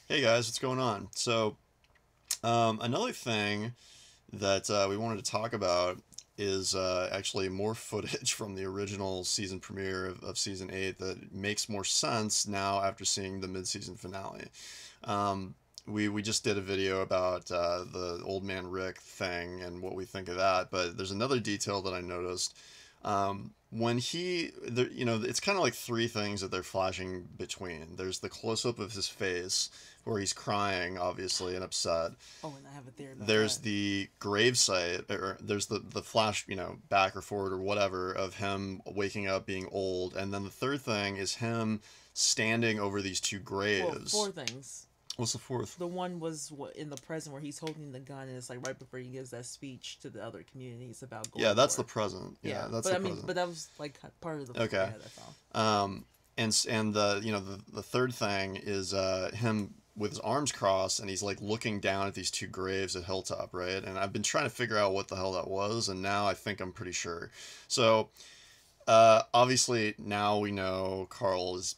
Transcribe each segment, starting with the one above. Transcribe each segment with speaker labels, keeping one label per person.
Speaker 1: Hey guys, what's going on? Another thing that we wanted to talk about is actually more footage from the original season premiere of season 8 that makes more sense now after seeing the mid-season finale. We just did a video about the old man Rick thing and what we think of that, but there's another detail that I noticed. When it's kind of like three things that they're flashing between. There's the close up of his face where he's crying, obviously, and upset.
Speaker 2: Oh, and I have a theory about
Speaker 1: There's
Speaker 2: that.
Speaker 1: the gravesite, or there's the flash, back or forward or whatever of him waking up being old. And then the third thing is him standing over these two
Speaker 2: Well,
Speaker 1: graves.
Speaker 2: four things.
Speaker 1: What's the fourth?
Speaker 2: The one was in the present where he's holding the gun, and it's like right before he gives that speech to the other communities about going
Speaker 1: Yeah,
Speaker 2: to
Speaker 1: that's the
Speaker 2: war.
Speaker 1: present. Yeah,
Speaker 2: Yeah,
Speaker 1: that's
Speaker 2: but
Speaker 1: the
Speaker 2: I mean,
Speaker 1: present.
Speaker 2: but that was like part of the
Speaker 1: Okay.
Speaker 2: yeah, that's all.
Speaker 1: And the third thing is him with his arms crossed and he's like looking down at these two graves at Hilltop, right? And I've been trying to figure out what the hell that was, and now I think I'm pretty sure. So obviously now we know Carl is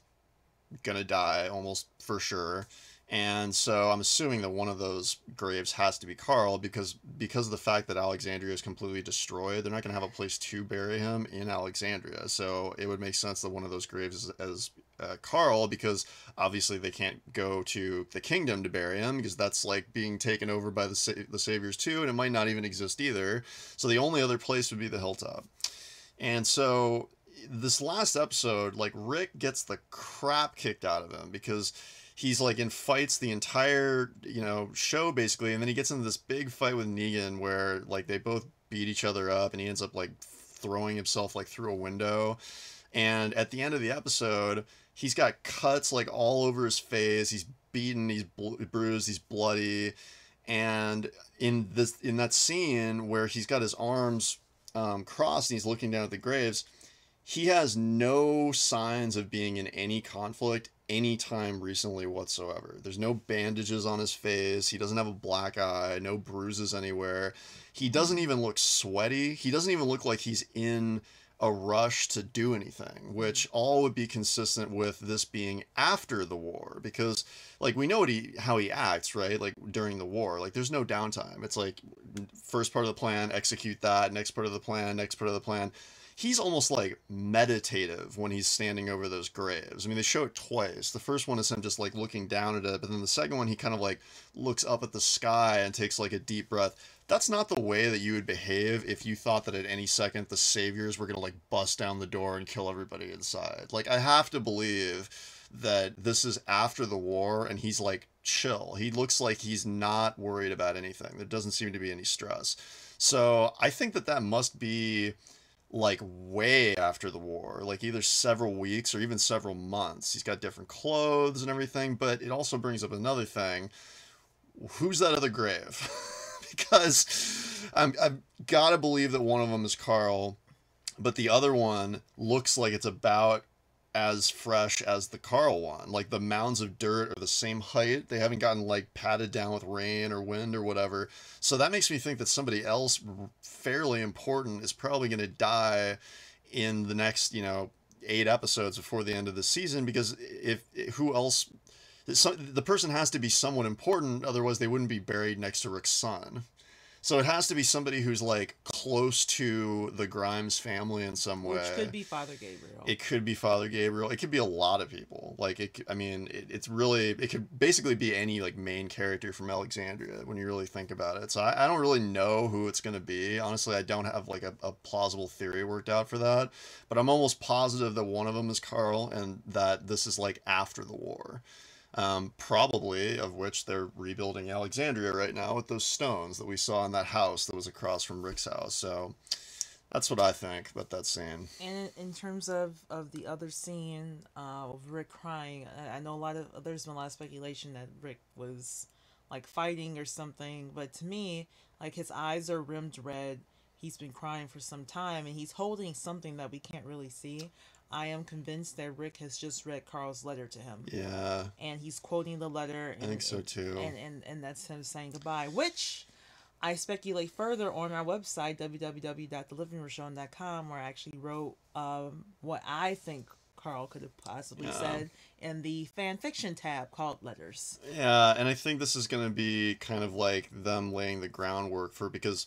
Speaker 1: gonna die almost for sure. And so I'm assuming that one of those graves has to be Carl because of the fact that Alexandria is completely destroyed. They're not going to have a place to bury him in Alexandria. So it would make sense that one of those graves is as Carl, because obviously they can't go to the kingdom to bury him because that's like being taken over by the saviors too, and it might not even exist either. So the only other place would be the hilltop. And so this last episode, like Rick gets the crap kicked out of him because he's like in fights the entire, show basically, and then he gets into this big fight with Negan where like they both beat each other up and he ends up like throwing himself like through a window. And at the end of the episode, he's got cuts like all over his face. He's beaten, he's bruised, he's bloody. And in that scene where he's got his arms crossed and he's looking down at the graves, he has no signs of being in any conflict anytime recently whatsoever. There's no bandages on his face. He doesn't have a black eye, no bruises anywhere. He doesn't even look sweaty. He doesn't even look like he's in a rush to do anything, which all would be consistent with this being after the war because like we know how he acts, right? Like during the war, like there's no downtime. It's like first part of the plan, execute that, next part of the plan, next part of the plan. He's almost like meditative when he's standing over those graves. I mean, they show it twice. The first one is him just like looking down at it, but then the second one, he kind of like looks up at the sky and takes like a deep breath. That's not the way that you would behave if you thought that at any second the saviors were going to like bust down the door and kill everybody inside. Like, I have to believe that this is after the war and he's like chill. He looks like he's not worried about anything. There doesn't seem to be any stress. So I think that that must be like way after the war, like either several weeks or even several months. He's got different clothes and everything, but it also brings up another thing. Who's that other grave? Because I've got to believe that one of them is Carl, but the other one looks like it's about as fresh as the Carl one. Like the mounds of dirt are the same height. They haven't gotten like patted down with rain or wind or whatever. So that makes me think that somebody else fairly important is probably going to die in the next, 8 episodes before the end of the season because if who else the person has to be somewhat important, otherwise they wouldn't be buried next to Rick's son. So it has to be somebody who's like close to the Grimes family in some
Speaker 2: Which could
Speaker 1: way.
Speaker 2: be Father Gabriel.
Speaker 1: It could be Father Gabriel. It could be a lot of people. Like it's really it could basically be any like main character from Alexandria when you really think about it. So I don't really know who it's gonna be. Honestly, I don't have like a plausible theory worked out for that. But I'm almost positive that one of them is Carl and that this is like after the war. Probably of which they're rebuilding Alexandria right now with those stones that we saw in that house that was across from Rick's house. So that's what I think about that scene.
Speaker 2: And in terms of the other scene of Rick crying, I know there's been a lot of speculation that Rick was like fighting or something, but to me, like his eyes are rimmed red. He's been crying for some time, and he's holding something that we can't really see. I am convinced that Rick has just read Carl's letter to him,
Speaker 1: Yeah,
Speaker 2: and he's quoting the letter,
Speaker 1: I think so too.
Speaker 2: and that's him saying goodbye. Which I speculate further on our website, www.thelivingroomshow.com, where I actually wrote what I think Carl could have possibly
Speaker 1: Yeah.
Speaker 2: said in the fan fiction tab called Letters.
Speaker 1: Yeah, and I think this is going to be kind of like them laying the groundwork for, because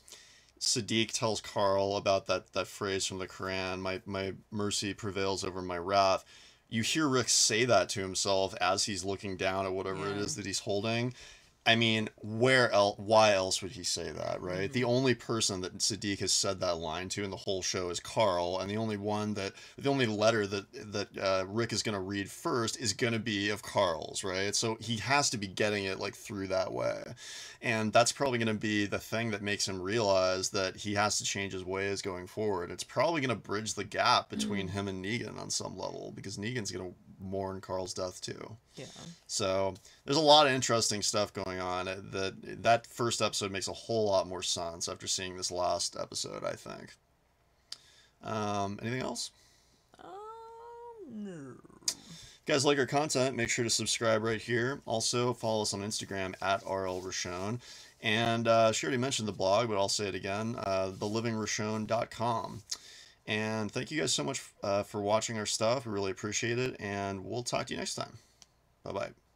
Speaker 1: Sadiq tells Carl about that phrase from the Quran, my mercy prevails over my wrath. You hear Rick say that to himself as he's looking down at whatever it
Speaker 2: Yeah.
Speaker 1: is that he's holding. I mean, where else? Why else would he say that, right? The
Speaker 2: Mm-hmm.
Speaker 1: only person that Sadiq has said that line to in the whole show is Carl, and the only letter that Rick is going to read first is going to be of Carl's, right? So he has to be getting it like through that way, and that's probably going to be the thing that makes him realize that he has to change his ways going forward. It's probably going to bridge the gap between him and Negan on some level, because Negan's going to mourn Carl's death too.
Speaker 2: Yeah.
Speaker 1: So there's a lot of interesting stuff going on. That first episode makes a whole lot more sense after seeing this last episode, I think. Anything else?
Speaker 2: No.
Speaker 1: If you guys like our content, make sure to subscribe right here. Also, follow us on Instagram at RLRashone. And she already mentioned the blog, but I'll say it again, thelivingrashone.com. And thank you guys so much for watching our stuff. We really appreciate it. And we'll talk to you next time. Bye-bye.